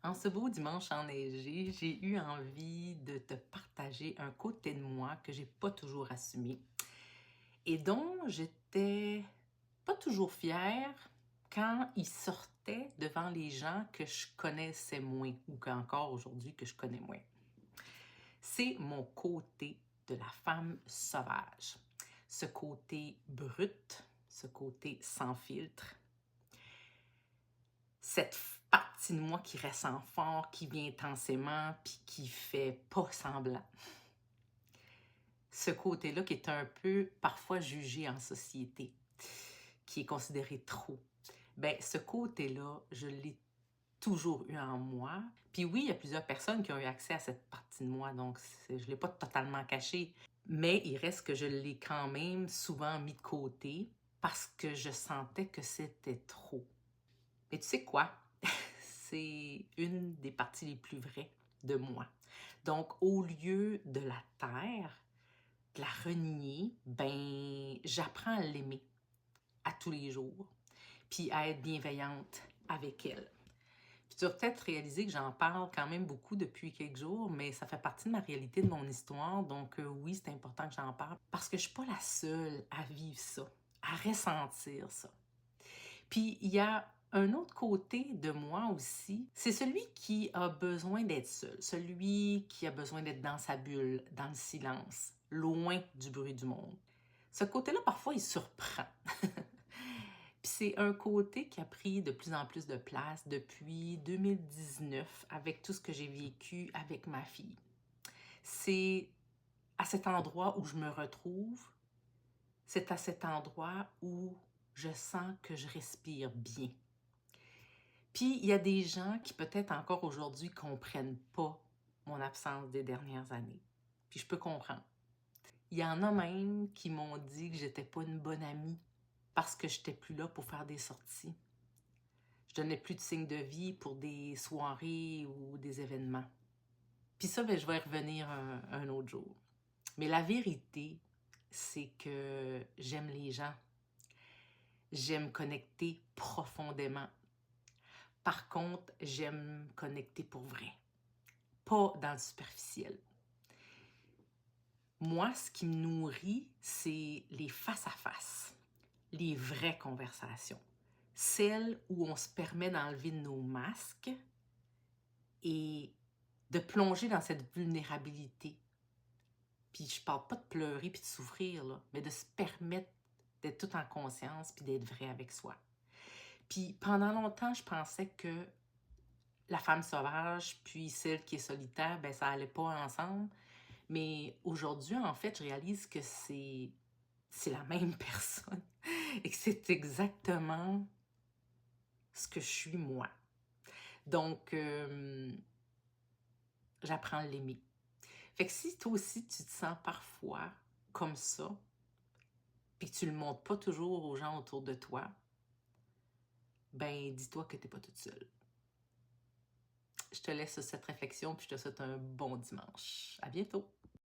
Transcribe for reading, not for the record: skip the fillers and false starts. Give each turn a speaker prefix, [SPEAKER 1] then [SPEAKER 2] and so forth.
[SPEAKER 1] En ce beau dimanche enneigé, j'ai eu envie de te partager un côté de moi que j'ai pas toujours assumé et dont j'étais pas toujours fière quand il sortait devant les gens que je connaissais moins ou qu'encore aujourd'hui que je connais moins. C'est mon côté de la femme sauvage. Ce côté brut, ce côté sans filtre, cette partie de moi qui ressent fort, qui vient intensément, puis qui fait pas semblant. Ce côté-là qui est un peu parfois jugé en société, qui est considéré trop. Ben, ce côté-là, je l'ai toujours eu en moi. Puis oui, il y a plusieurs personnes qui ont eu accès à cette partie de moi, donc je ne l'ai pas totalement cachée. Mais il reste que je l'ai quand même souvent mis de côté parce que je sentais que c'était trop. Mais tu sais quoi? C'est une des parties les plus vraies de moi. Donc, au lieu de la taire, de la renier, ben, j'apprends à l'aimer à tous les jours, puis à être bienveillante avec elle. Puis tu vas peut-être réaliser que j'en parle quand même beaucoup depuis quelques jours, mais ça fait partie de ma réalité, de mon histoire. Donc oui, c'est important que j'en parle parce que je suis pas la seule à vivre ça, à ressentir ça. Puis il y a un autre côté de moi aussi, c'est celui qui a besoin d'être seul, celui qui a besoin d'être dans sa bulle, dans le silence, loin du bruit du monde. Ce côté-là, parfois, il surprend. Puis c'est un côté qui a pris de plus en plus de place depuis 2019 avec tout ce que j'ai vécu avec ma fille. C'est à cet endroit où je me retrouve, c'est à cet endroit où je sens que je respire bien. Puis il y a des gens qui peut-être encore aujourd'hui comprennent pas mon absence des dernières années. Puis je peux comprendre. Il y en a même qui m'ont dit que j'étais pas une bonne amie parce que j'étais plus là pour faire des sorties. Je donnais plus de signes de vie pour des soirées ou des événements. Puis ça, ben, je vais y revenir un autre jour. Mais la vérité, c'est que j'aime les gens. J'aime connecter profondément. Par contre, j'aime connecter pour vrai, pas dans le superficiel. Moi, ce qui me nourrit, c'est les face-à-face, les vraies conversations, celles où on se permet d'enlever nos masques et de plonger dans cette vulnérabilité. Puis je parle pas de pleurer puis de souffrir, là, mais de se permettre d'être tout en conscience puis d'être vrai avec soi. Puis pendant longtemps, je pensais que la femme sauvage puis celle qui est solitaire, ben ça allait pas ensemble. Mais aujourd'hui, en fait, je réalise que c'est la même personne et que c'est exactement ce que je suis moi. Donc, j'apprends à l'aimer. Fait que si toi aussi, tu te sens parfois comme ça, puis que tu le montres pas toujours aux gens autour de toi, ben dis-toi que t'es pas toute seule. Je te laisse cette réflexion, puis je te souhaite un bon dimanche. À bientôt!